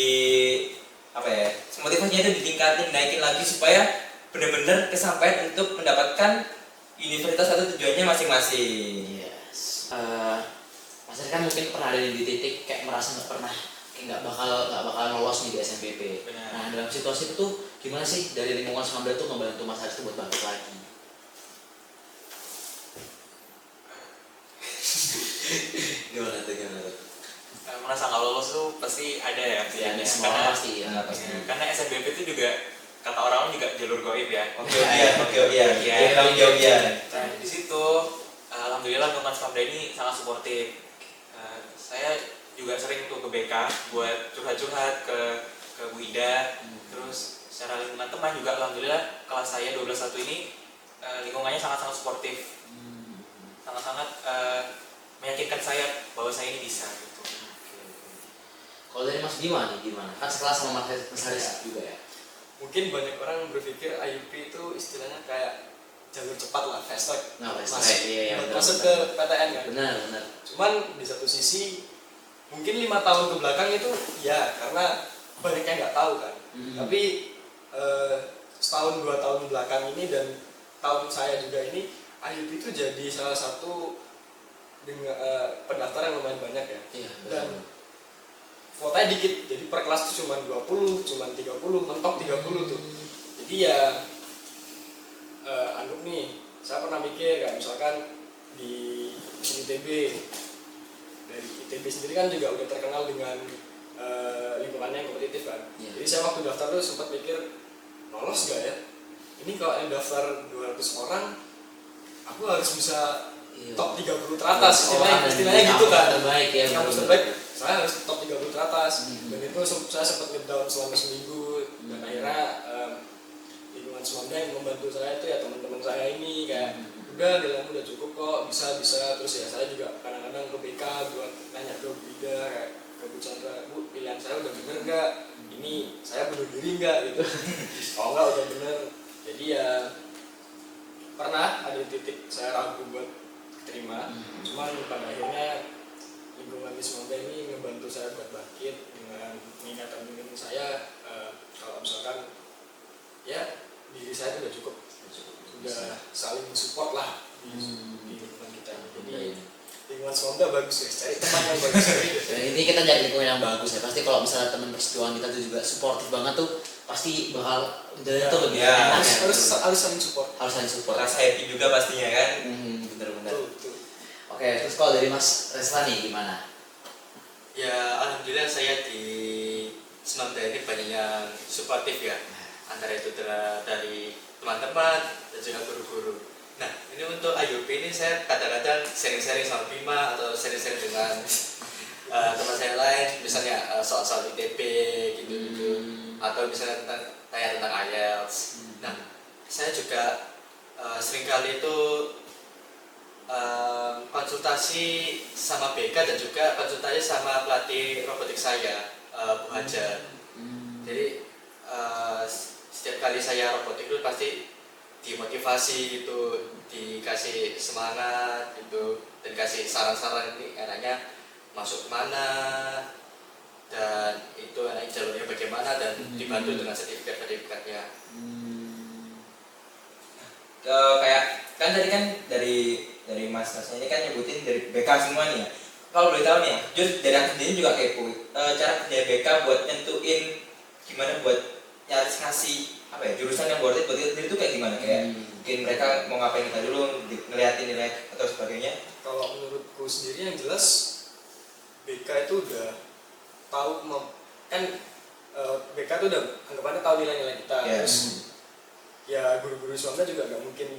apa ya, motivasinya itu ditingkatin, naikin lagi supaya benar-benar kesampaian untuk mendapatkan universitas atau tujuannya masing-masing. Yes. Mas Ari kan mungkin pernah ada di titik kayak merasa nggak bakal lolos nih di SNPP. Benar. Nah dalam situasi itu gimana sih dari lingkungan Semanda tuh ngebantu Mas Ari tuh buat bangkit lagi? Gimana tuh? Merasa nggak lolos tuh pasti ada ya, Ya, pilihannya. semua orang pasti ya. Karena SNBP itu juga kata orang juga jalur goib ya. Oke, iya. Iya. Tanggung jawab ya. Nah, di situ alhamdulillah lingkungan Semanda ini sangat suportif. Saya juga sering tuh ke BK buat curhat-curhat ke Bu Ida. Terus secara lingkungan teman juga alhamdulillah kelas saya 12.1 ini lingkungannya sangat-sangat suportif. Sangat-sangat meyakinkan saya bahwa saya ini bisa gitu. Kalau dari Mas Bima nih gimana? Kan sekelas sama Mas Haris juga ya. Mungkin banyak orang berpikir IUP itu istilahnya kayak jalur cepat lah, fast track. Nah, fast Masuk- track, iya, benar, masuk benar. ke PTN kan. Benar. Cuman di satu sisi mungkin 5 tahun ke belakang itu ya karena banyak yang nggak tahu kan. Tapi setahun 2 tahun belakang ini dan tahun saya juga ini IUP itu jadi salah satu dengan pendaftar yang lumayan banyak ya. Iya. Dan kuotanya dikit, jadi per kelas itu cuma 20, cuma 30, mentok 30 tuh. Jadi ya nih, saya pernah mikir kayak misalkan di ITB, dari ITB sendiri kan juga udah terkenal dengan lingkungannya yang kompetitif kan. Iya. Jadi saya waktu daftar tuh sempat mikir lolos gak ya? Ini kalau yang daftar 200 orang, aku harus bisa top 30 teratas, istilahnya gitu kan. Terbaik ya. Kampus terbaik, saya harus top 30 teratas. Dan itu saya sempat ngedown selama seminggu. Dan akhirnya lingkungan Semanda yang membantu saya itu ya teman-teman saya ini kayak udah nilaimu udah cukup kok, bisa. Terus ya saya juga kadang-kadang ke BK buat nanya ke Bu Ida, kayak ke Bu Chandra, Bu pilihan saya udah bener nggak? Ini saya bunuh diri nggak gitu? Oh nggak, udah bener. Jadi ya pernah ada titik saya ragu buat terima, cuman pada akhirnya lingkungan di Semanda ini ngebantu saya buat bangkit dengan mengingatkan saya kalau misalkan ya diri saya itu udah cukup, udah saling support lah di lingkungan kita ini. Jadi lingkungan Semanda bagus guys, cari teman yang bagus. Dan ini kita nyari lingkungan yang bagus ya. Pasti kalau misalnya teman persetujuan kita tuh juga suportif banget tuh, pasti bakal jalan tuh lebih Ya, enak ya. harus saling support. Harus saling support. Rasa happy juga pastinya kan. Bener-bener. Betul. Oke, terus kalau dari Mas Reslani gimana? Ya alhamdulillah saya di Semanda ini banyak yang suportif ya, antara itu dari teman-teman dan juga guru-guru. Nah ini untuk IUP ini saya kadang-kadang sharing-sharing sama Bima atau sharing-sharing dengan teman saya lain, misalnya soal-soal ITB gitu-gitu, atau misalnya tanya tentang IELTS. Nah saya juga seringkali itu konsultasi sama BK dan juga konsultasi sama pelatih robotik saya, Bu Hajar. Jadi setiap kali saya robotik itu pasti dimotivasi gitu, dikasih semangat gitu, dan kasih saran-saran ini enaknya masuk kemana dan itu enaknya jalurnya bagaimana, dan dibantu dengan sertifikatnya. Kayak kan tadi kan dari mas-masnya ini kan nyebutin dari BK semua nih ya. Kalau boleh tahu nih ya, Jus dari aku sendiri juga kepo cara kerja BK buat nentuin gimana buat nyaris ngasih apa ya jurusan yang worth it buat kita sendiri itu kayak gimana, kayak mungkin mereka mau ngapain kita dulu, ngeliatin nilai atau sebagainya. Kalau menurutku sendiri yang jelas BK itu udah tahu kan BK itu udah anggapannya tahu nilai-nilai kita. Yes. Terus ya guru-guru Islamnya juga nggak mungkin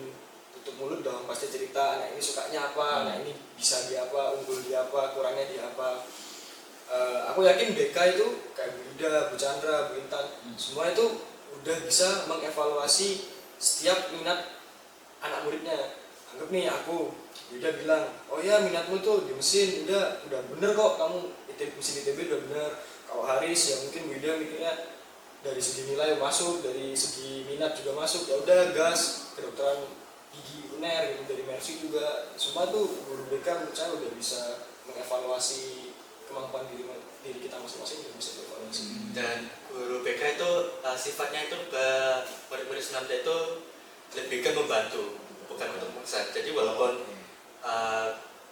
tutup mulut dong, pasti cerita anak ini sukanya apa, anak ini bisa di apa, unggul di apa, kurangnya di apa. Aku yakin BK itu kayak Bu Ida, Bu Chandra, Bu Intan, semua itu udah bisa mengevaluasi setiap minat anak muridnya. Anggap nih aku, Bu Ida bilang, oh ya minatmu tuh di mesin, udah bener kok kamu mesin ITB udah bener. Kalau Haris ya mungkin Bu Ida mikirnya dari segi nilai masuk, dari segi minat juga masuk, ya udah gas kedokteran gigi UNER gitu, dari Mercy juga, semua tuh guru BK menurut saya udah bisa mengevaluasi kemampuan diri kita masing-masing, udah bisa dievaluasi. Dan guru BK itu sifatnya itu ke murid-murid senamnya itu lebih ke membantu, bukan untuk memaksa. Jadi walaupun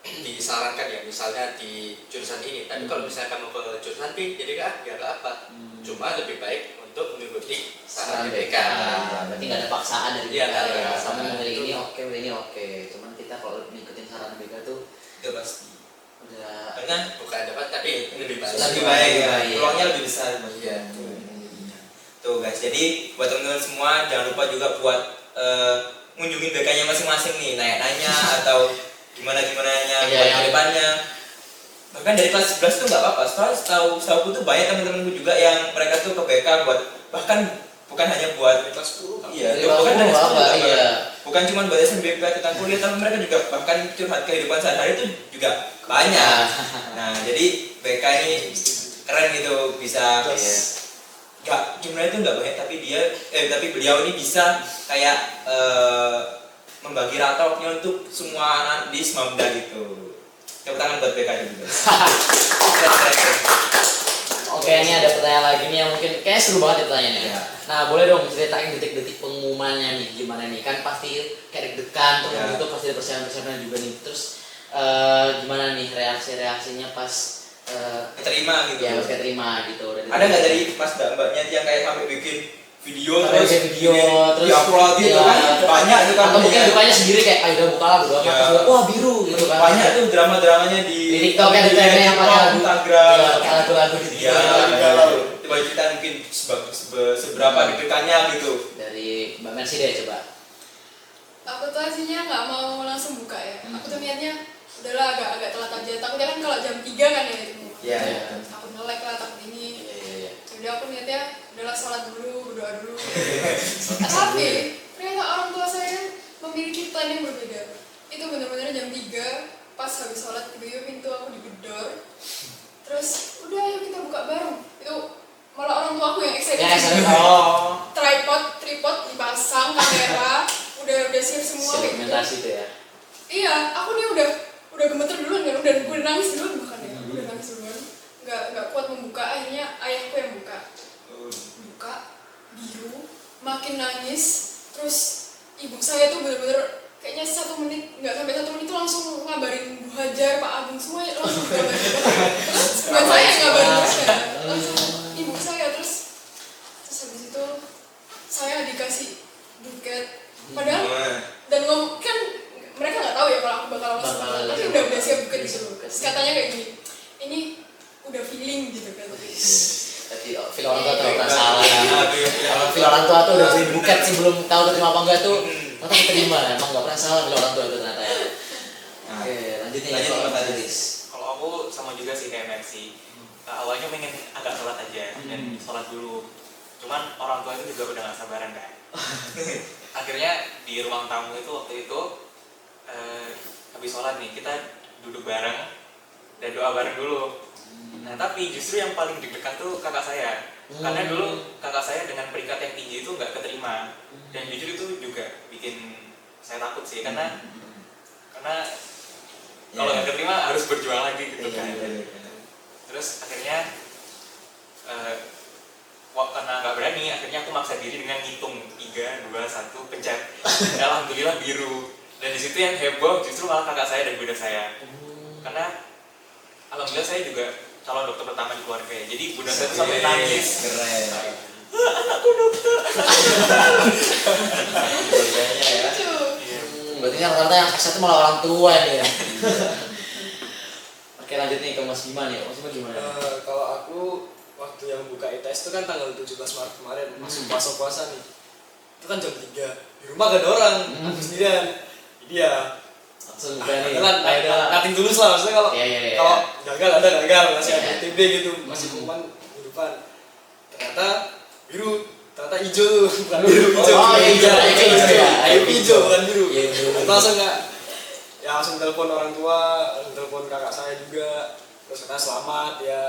disarankan ya misalnya di jurusan ini, tapi kalau misalnya kamu ke jurusan B jadi ya nggak apa, cuma lebih baik untuk mengikuti saran BK. Berarti nggak ada paksaan dari Iya, BK ya. ada. Sama milih ini oke, milih ini oke. Cuman kita kalau ngikutin saran BK tuh Udah pasti. udah Kan Bukan dapat tapi lebih baik. lebih baik ya, Iya. peluangnya lebih besar. Iya. Tuh guys, jadi buat teman-teman semua jangan lupa juga buat ngunjungin BK-nya masing-masing nih, nanya-nanya atau gimana-nya Iya, buat iya. kedepannya. Bahkan dari kelas 11 tuh nggak apa-apa. Setahu tuh banyak teman-temanku juga yang mereka tuh ke BK buat bahkan bukan hanya buat Kelas 10 iya, Dari bukan kelas dari 10 sekolah, apa, iya. bukan cuma buat SNBK tentang kuliah, tapi mereka juga bahkan curhat kehidupan sehari-hari itu juga banyak. Nah, jadi BK ini keren gitu, bisa nggak jumlahnya itu nggak banyak, tapi beliau ini bisa kayak membagi rata waktunya untuk semua anak di Smamda gitu. Tepuk tangan buat BK juga. Keren. Oke, ini ada pertanyaan lagi nih yang mungkin kayak seru banget ya pertanyaannya. Iya. Nah, boleh dong ceritain detik-detik pengumumannya nih gimana nih? Kan pasti kayak deg-degan, terus Iya. itu pasti ada persiapan-persiapan juga nih. Terus gimana nih reaksinya pas Terima gitu. ya harus terima gitu. Ada nggak dari pas mbaknya yang kayak sampai bikin video Sampai terus bikin video, terus diupload gitu ya, kan banyak tuh kan. atau mungkin ya. dukanya sendiri kayak ayo udah buka lah bodo amat. Ya. Terus wah biru gitu kan. Banyak tuh drama-dramanya di TikTok ada cewek yang pakai lagu Instagram. iya, pakai lagu-lagu gitu. Iya, galau. Coba cerita mungkin seberapa deg-degannya gitu. Dari Mbak Mercy deh coba. Aku tuh aslinya nggak mau langsung buka ya. Aku tuh niatnya udahlah agak telat aja. Takutnya kan kalau jam 3 kan ya itu. Iya. Takut melek lah, takut ini. Iya. Jadi aku niatnya udahlah sholat dulu, berdoa dulu. Tapi ternyata orang tua saya memiliki plan yang berbeda. Itu benar-benar jam 3 pas habis sholat tiba-tiba pintu aku digedor. Terus udah ayo kita buka bareng. Itu malah orang tua aku yang excited. Ya, oh. Tripod dipasang, kamera, udah siap semua kayak gitu. Segmentasi itu ya. Iya, aku nih udah gemeter duluan kan, udah nangis duluan bahkan ya, udah nangis duluan, nggak kuat membuka, akhirnya ayahku yang buka, biru, makin nangis, terus ibu saya tuh bener-bener kayaknya 1 menit, nggak sampai 1 menit tuh langsung ngabarin Bu Hajar, Pak Agung semua langsung ngabarin, terus bukan saya yang ngabarin saya, langsung ibu saya terus habis itu saya dikasih buket, padahal dan ngomong kan mereka nggak tahu ya kalau aku bakal masuk, tapi udah siap buket gitu. Terus katanya kayak gini, ini udah feeling gitu kan. Tapi feel orang tua tuh pernah salah. Kalau feel orang tua tuh udah beli buket sebelum tahu terima apa enggak tuh, ternyata keterima. Emang nggak pernah salah feel orang tua itu ternyata ya. Oke, lanjutin ya soal Fadlis. Kalau aku sama juga sih kayak Mercy. Awalnya pengen agak sholat aja dan sholat dulu. Cuman orang tua itu juga udah gak sabaran kan. Akhirnya di ruang tamu itu waktu itu habis sholat nih kita duduk bareng dan doa bareng dulu. Nah tapi justru yang paling deg-degan tuh kakak saya. Karena dulu kakak saya dengan peringkat yang tinggi itu nggak keterima. Dan jujur itu juga bikin saya takut sih karena kalau nggak keterima harus berjuang lagi gitu kan. Terus akhirnya karena nggak berani, akhirnya aku maksa diri dengan ngitung 3, 2, 1, pencet. Alhamdulillah biru. Dan di situ yang heboh justru malah kakak saya dan bunda saya. Karena alhamdulillah saya juga calon dokter pertama di keluarga ya. Jadi bunda saya tuh sampai nangis. Keren. Biasanya ya. Lucu. Berarti kan rata-rata yang sukses itu malah orang tua nih ya. Oke lanjut nih ke Mas Bima nih. Mas Bima gimana? Kalau aku waktu yang buka ITS itu kan tanggal 17 Maret kemarin, masuk puasa-puasa nih. Itu kan jam 3. Di rumah gak ada orang, aku sendirian. Jadi ya Langsung buka nih. nating tulus lah, maksudnya kalau Iya. kalau gagal ada gagal, masih ada Iya. TB gitu, masih pengumuman kehidupan. Ternyata biru, ternyata hijau tuh, bukan biru, hijau. Oh, iya, hijau, hijau ya. Ayo hijau bukan biru. Iya, biru. Aku langsung nggak, ya langsung telepon orang tua, langsung telepon kakak saya juga, terus katanya selamat ya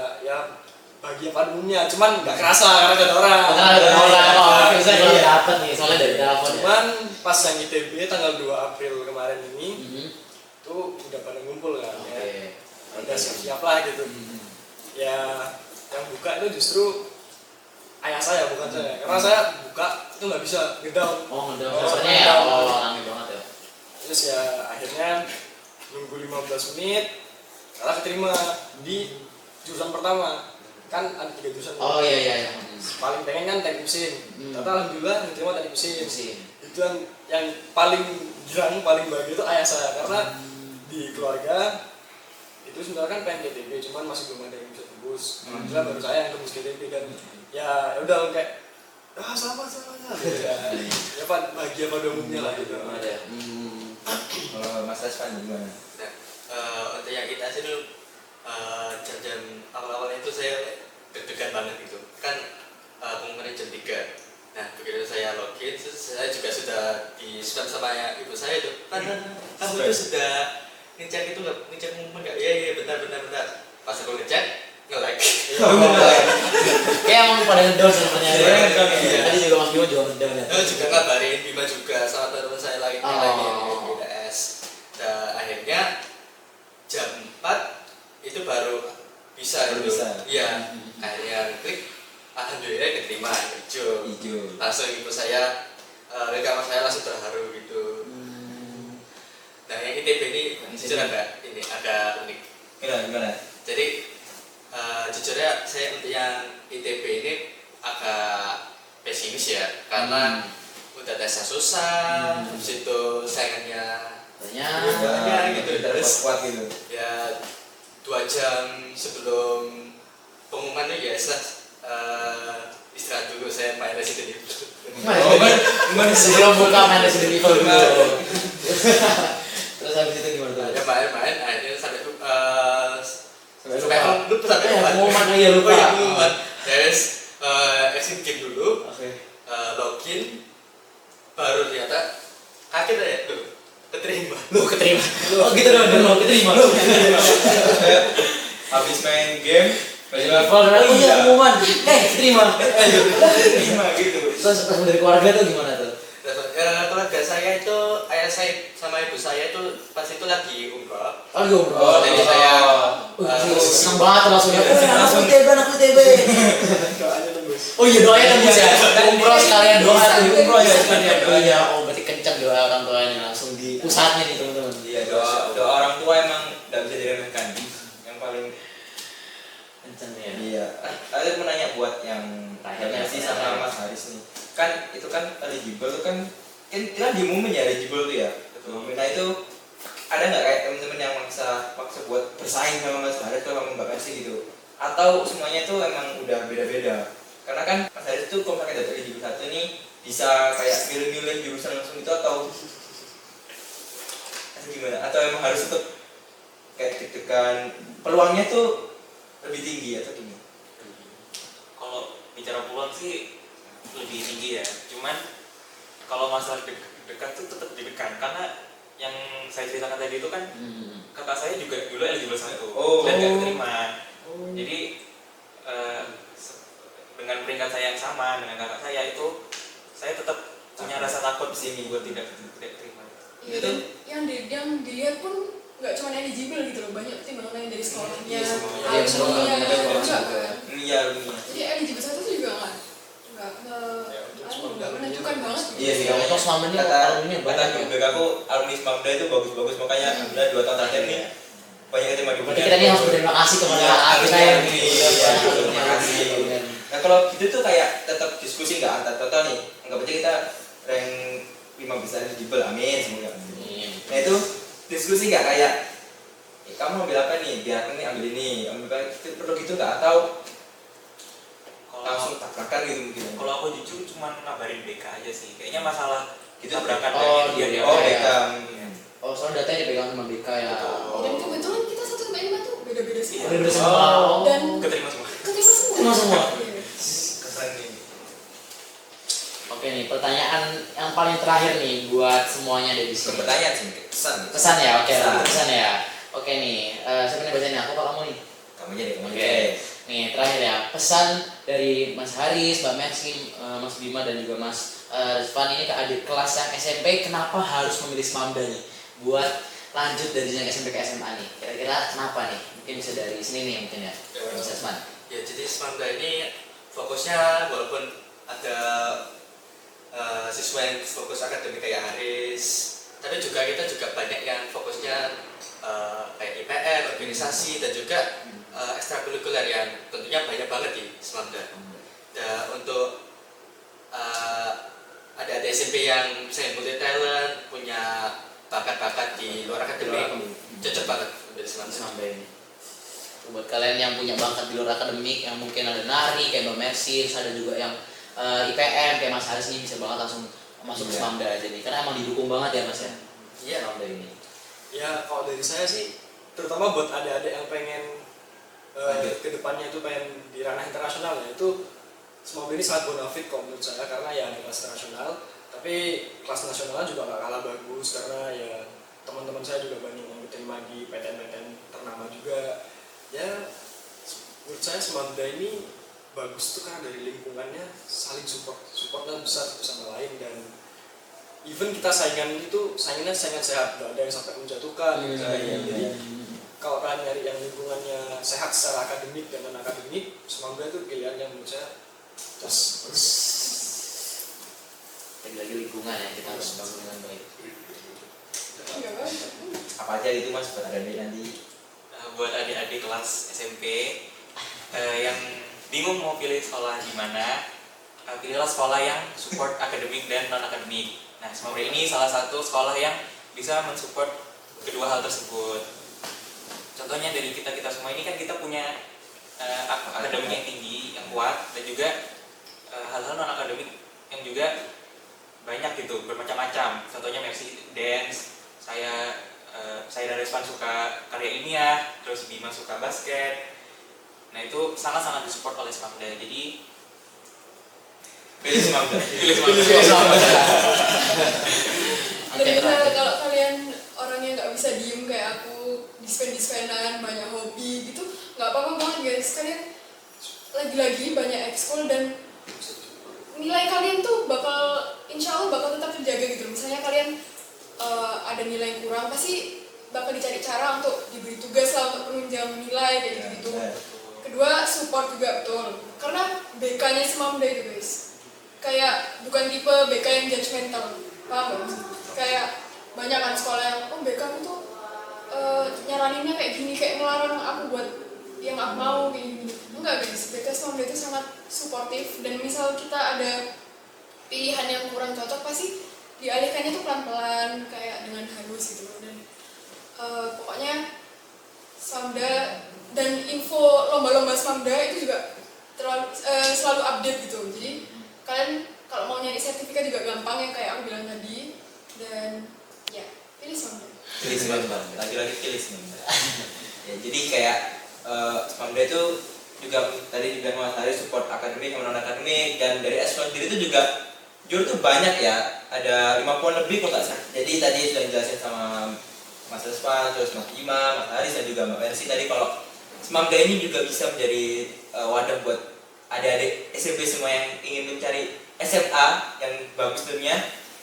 bahagia pada umumnya, cuman nggak kerasa karena gak ada orang. Karena ada orang, oh, saya belum dapat nih, soalnya dari telepon ya. Cuman pas yang ITB tanggal 2 April kemarin ini, Mhm. itu udah pada ngumpul kan ya. Oke. Udah siap-siap lah gitu. Ya yang buka itu justru ayah saya bukan saya, karena saya buka itu nggak bisa ngedown. Oh, udah Oh, rasanya ya, down. rame banget ya. Terus ya akhirnya nunggu 15 menit, karena keterima di jurusan pertama. Kan ada 3 jurusan. Oh iya. Paling pengen kan teknik mesin. Ternyata alhamdulillah diterima teknik mesin. Mesin. Itu yang paling girang, paling bahagia itu ayah saya, karena di keluarga itu sebenarnya kan pengen KTP, cuman masih belum ada yang bisa tembus. Alhamdulillah baru saya yang tembus KTP kan. Ya udah kayak selamat ya Pak, bahagia pada umumnya lah gitu. Ada. Kalau Mas Aspan gimana? Nah, untuk yang kita sih dulu jam awal-awal itu saya deg-degan banget gitu kan, pengumumannya jam 3. Nah begitu saya login, saya juga sudah di spam sama ibu saya itu, kamu itu sudah ngecek itu nggak, ngecek pengumuman nggak? Iya bentar. Pas aku ngecek nge-like. Kayak emang pada ngedown sebenarnya. Iya. Tadi juga Mas Bima juga ngedown ya. Juga ngabarin Bima juga sama teman saya lagi di ITS. Dan akhirnya jam 4 itu baru bisa Baru itu. bisa. Iya. Akhirnya klik, alhamdulillah keterima hijau. Langsung ibu saya, kamar saya langsung terharu gitu. Nah yang ITB ini jujur agak unik. Gimana? Jadi jujurnya saya untuk yang ITB ini agak pesimis ya, karena udah tesnya susah, habis itu saingannya Banyak. gitu, terus kuat gitu. ya 2 jam sebelum pengumuman itu ya istirahat dulu, saya main Resident Evil. Sebelum buka main Resident Evil dulu. Terus habis itu gimana tuh? Ya main akhirnya sampai Sampai lupa. sampai Pengumuman aja lupa. pengumuman. Terus exit game dulu, Oke. login, baru ternyata akhirnya ya tuh keterima. Lu keterima. Oh gitu dong, lu keterima. Habis main game, Level oh iya pengumuman. Keterima. terima gitu. Terus dari keluarga tuh gimana tuh? Keluarga saya itu, ayah saya sama ibu saya itu pas itu lagi umroh. Oh iya umroh. Jadi saya seneng banget langsung ya. Aku ITB. Doanya tembus. Oh iya doanya tembus ya. Umroh sekalian doa tuh. Umroh ya. Oh iya, oh berarti kencang doa orang tuanya langsung di pusatnya nih teman-teman. Iya, doa orang tua emang nggak bisa diremehkan. Yang paling Kencang ya. iya. Ada mau nanya buat yang Tanya sih sama Mas Haris nih. Kan itu kan eligible tuh kan diumumin ya eligible tuh ya. Nah itu ada nggak kayak teman-teman yang maksa buat bersaing sama Mas Haris kalau Mbak Mercy gitu? Atau semuanya itu emang udah beda-beda? Karena kan Mas Haris tuh kalau pakai data eligible 1 ini bisa kayak milih-milih jurusan langsung itu atau gimana? Atau emang harus tetap kayak deg-degan, peluangnya tuh lebih tinggi atau gimana? Kalau bicara peluang sih lebih tinggi ya, cuman kalau masalah dekat tuh tetap deg-degan, karena yang saya ceritakan tadi itu kan kakak saya juga dulu eligible 1 dan nggak keterima. Jadi dengan peringkat saya yang sama dengan kakak saya itu, saya tetap punya rasa takut di sini buat tidak terima. Iya, dan yang dilihat pun nggak cuma eligible gitu loh, banyak pertimbangan lain dari sekolahnya, alumni-nya juga kan. Iya, alumni. Jadi eligible 1 tuh juga nggak menentukan banget. Iya sih, Kalau toh selama ini kata alumni banyak ya. BK aku alumni Smamda itu bagus-bagus, makanya alhamdulillah 2 tahun terakhir nih banyak yang terima di Berarti kita ini harus berterima kasih kepada kita yang Iya, terima kasih. Nah kalau gitu tuh kayak tetap diskusi nggak antar contoh nih, anggap aja kita rank 5 besar eligible, amin semoga. Nah itu diskusi nggak kayak kamu ambil apa nih, biar aku nih ambil ini, ambil apa, perlu gitu nggak, atau langsung tabrakan gitu mungkin? Kalau aku jujur cuma ngabarin BK aja sih. Kayaknya masalah Gitu, tabrakan oh, dia iya, oh iya. beda. Oh, soalnya datanya dipegang sama BK ya. Dan kebetulan kita 1 sampai 5 tuh beda-beda semua. Beda-beda semua. Oh. Dan keterima semua. keterima semua. Keterima semua. Iya. Keren nih. Oke nih, pertanyaan yang paling terakhir nih buat semuanya ada di sini. Pertanyaan sih, pesan. Pesan ya, oke, Pesan. pesan ya. Oke nih, siapa nih bacanya? Aku apa kamu nih? Kamu aja deh, kamu aja. Oke. Nih, terakhir ya, pesan dari Mas Haris, Mbak Mercy, Mas Bima dan juga Mas Rizvan ini ke adik kelas yang SMP, kenapa harus memilih Smamda nih buat lanjut dari jenjang SMP ke SMA nih? Kira-kira kenapa nih? Mungkin bisa dari sini nih mungkin ya, Mas Rizvan. Ya, jadi Smamda ini fokusnya walaupun ada siswa yang fokus akademik kayak Haris, tapi juga kita juga banyak yang fokusnya kayak IPN, organisasi dan juga ekstrakurikuler yang tentunya banyak banget di Smamda. Dan untuk ada SMP yang misalnya multi talent, punya bakat-bakat di luar akademik, cocok banget untuk Smamda. Smamda ini. Buat kalian yang punya bakat di luar akademik, yang mungkin ada nari kayak Mbak Mercy, terus ada juga yang IPM kayak Mas Haris ini bisa banget langsung masuk ke Smamda aja nih, karena emang didukung banget ya Mas ya. Iya, Smamda ini. Ya kalau dari saya sih, terutama buat adik-adik yang pengen kedepannya itu pengen di ranah internasional ya, itu Smamda ini sangat bonafit kok menurut saya, karena ya ada kelas internasional, tapi kelas nasional juga nggak kalah bagus, karena ya teman-teman saya juga banyak yang diterima di PTN-PTN ternama juga. Ya menurut saya Smamda ini bagus tuh karena dari lingkungannya saling supportnya besar satu sama lain, dan even kita saingannya saingan sehat, nggak ada yang sampai menjatuhkan misalnya. Jadi kalau kalian nyari yang lingkungannya sehat secara akademik dan non akademik, Smamda itu pilihan yang menurut saya bagus. Lagi-lagi lingkungan ya, kita harus bangun dengan baik. Iya kan? Apa aja itu Mas buat adik nanti? Buat adik-adik kelas SMP yang bingung mau pilih sekolah di mana, pilihlah sekolah yang support akademik dan non akademik. Nah, Smamda ini salah satu sekolah yang bisa mensupport kedua hal tersebut. Contohnya dari kita semua ini kan kita punya akademik yang tinggi, yang kuat, dan juga hal-hal non akademik yang juga banyak gitu, bermacam-macam. Contohnya Mercy dance, saya dan Rizvan suka karya ilmiah, terus Bima suka basket. Nah itu sangat-sangat disupport oleh Smamda. Jadi pilih Smamda. Dan misalnya kalau kalian orangnya nggak bisa diem kayak aku, dispen-dispenan, banyak hobi gitu, nggak apa-apa banget guys. Kalian lagi-lagi banyak ekskul dan nilai kalian tuh insya Allah bakal tetap terjaga gitu. Misalnya kalian ada nilai yang kurang, pasti bakal dicari cara untuk diberi tugas lah untuk penunjang nilai kayak gitu. Kedua, support juga betul, karena BK-nya Smamda itu guys, kayak bukan tipe BK yang judgmental, paham gak? Kayak banyak kan sekolah yang BK aku tuh nyaraninnya kayak gini, kayak ngelarang aku buat yang aku mau kayak gini. Enggak guys, BK Smamda itu sangat suportif, dan misal kita ada pilihan yang kurang cocok, pasti dialihkannya tuh pelan-pelan, kayak dengan halus gitu. Dan pokoknya Smamda dan info lomba-lomba Smamda itu juga selalu update gitu. Jadi kalian kalau mau nyari sertifikat juga gampang yang kayak aku bilang tadi. Dan ya, pilih Smamda. Pilih Smamda, lagi-lagi pilih Smamda. Ya, jadi kayak Smamda itu juga tadi juga Mas Haris support akademik sama non akademik, dan dari S1 sendiri itu juga jujur tuh banyak ya, ada 50 lebih kok nggak salah. Jadi tadi sudah dijelasin sama Mas Rizvan, terus Mas Bima, Mas Haris dan juga Mbak Mercy tadi kalau Smamda ini juga bisa menjadi wadah buat adik-adik SMP semua yang ingin mencari SMA yang bagus dunia,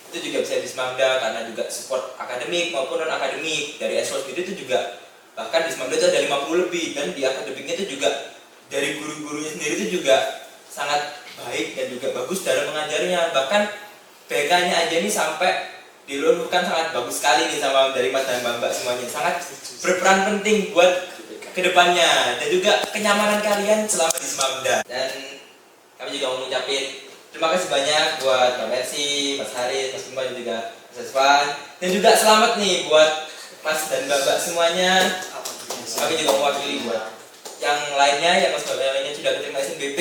itu juga bisa di Smamda karena juga support akademik maupun non akademik. Dari S1 sendiri itu juga bahkan di Smamda itu ada 50 lebih, dan di akademiknya itu juga dari guru-gurunya sendiri itu juga sangat baik dan juga bagus dalam mengajarnya. Bahkan BK-nya aja nih sampai diluruhkan sangat bagus sekali nih sama dari Mas dan Mbak semuanya, sangat berperan penting buat kedepannya dan juga kenyamanan kalian selama di Smamda. Dan kami juga mau ngucapin terima kasih banyak buat Mbak Mercy, Mas Haris, Mas Bima dan juga Mas Aswan. Dan juga selamat nih buat Mas dan Mbak semuanya. Kami juga mewakili buat yang lainnya, yang Mas Mbak lainnya sudah terima SNBP.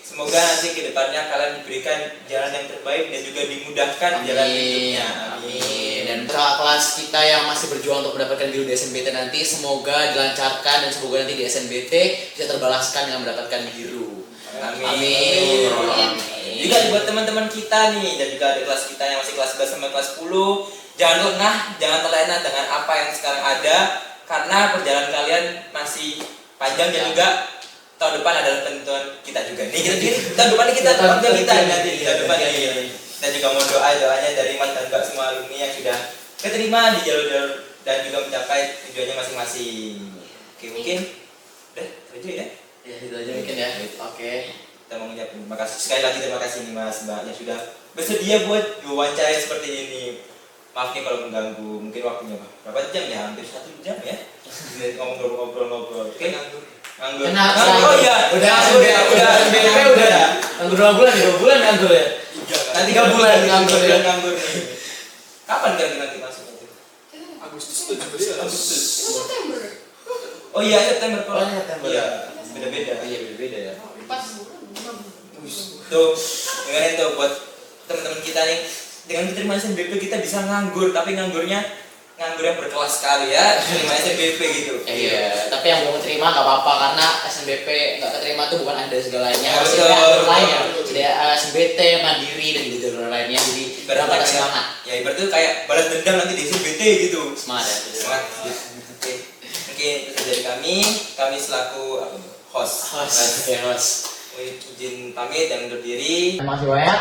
Semoga nanti ke depannya kalian diberikan jalan yang terbaik dan juga dimudahkan jalan hidupnya. Amin. Dan kakak kelas kita yang masih berjuang untuk mendapatkan biru di SNBT nanti semoga dilancarkan dan semoga nanti di SNBT bisa terbalaskan dengan mendapatkan biru. Amin. Juga buat teman-teman kita nih dan juga ada kelas kita yang masih kelas 11 sampai kelas 10, jangan lengah, jangan terlena dengan apa yang sekarang ada karena perjalanan kalian masih panjang dan juga tahun depan adalah penentuan kita juga nih. Tahun depan kita penentuan kita nanti tahun depan ini. Dan juga mau doanya dari Mas dan Mbak semua alumni yang sudah keterima di jalur-jalur dan juga mencapai tujuannya masing-masing. Oke, mungkin udah itu ya. Ya itu aja mungkin ya. Oke. Kita mau mengucapkan terima kasih sekali lagi, terima kasih nih Mas Mbak yang sudah bersedia buat diwawancara seperti ini. Maaf nih kalau mengganggu, mungkin waktunya berapa jam ya, hampir 1 jam ya ngobrol-ngobrol. Oke, nganggur. Oh iya, udah SNBP udah nganggur 2 bulan, 2 bulan nganggur ya. Nanti 3 bulan nganggur nih. Kapan nanti masuk itu? Agustus 17 Agustus. Itu September. Oh iya, September. Oh, September. Iya, beda-beda. Iya beda-beda ya. 4 bulan, 5 bulan. Tuh, dengerin tuh buat teman-teman kita nih. Dengan keterima SNBP kita bisa nganggur, tapi nganggurnya nganggur yang berkelas sekali ya, terima SNBP gitu. Iya, tapi yang belum terima nggak apa-apa karena SNBP nggak keterima itu bukan anda segalanya. Ya, Masih betul. ada jalur lainnya, ada SNBT, Mandiri dan juga jalur lainnya. Jadi Ibarat pada kayak- semangat, Ya ibarat itu kayak balas dendam nanti di SNBT gitu. semangat ya. Semangat. Oke, mungkin itu dari kami selaku host. Host. Izin pamit dan undur diri. Terima kasih banyak.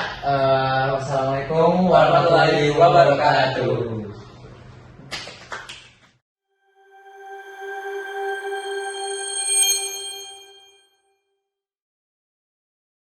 Wassalamualaikum warahmatullahi wabarakatuh.